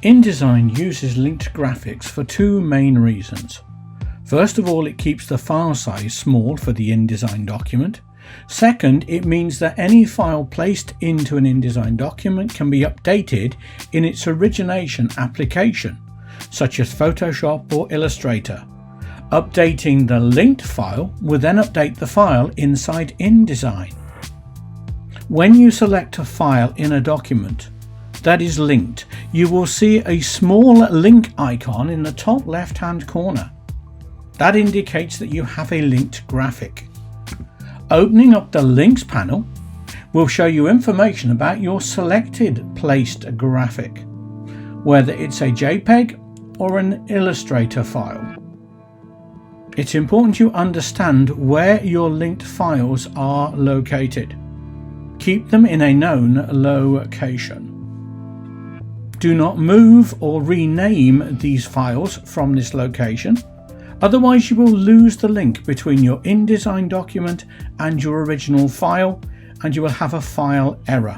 InDesign uses linked graphics for two main reasons. First of all, it keeps the file size small for the InDesign document. Second, it means that any file placed into an InDesign document can be updated in its origination application, such as Photoshop or Illustrator. Updating the linked file will then update the file inside InDesign. When you select a file in a document that is linked, you will see a small link icon in the top left-hand corner. That indicates that you have a linked graphic. Opening up the Links panel will show you information about your selected placed graphic, whether it's a JPEG or an Illustrator file. It's important you understand where your linked files are located. Keep them in a known location. Do not move or rename these files from this location, otherwise you will lose the link between your InDesign document and your original file, and you will have a file error.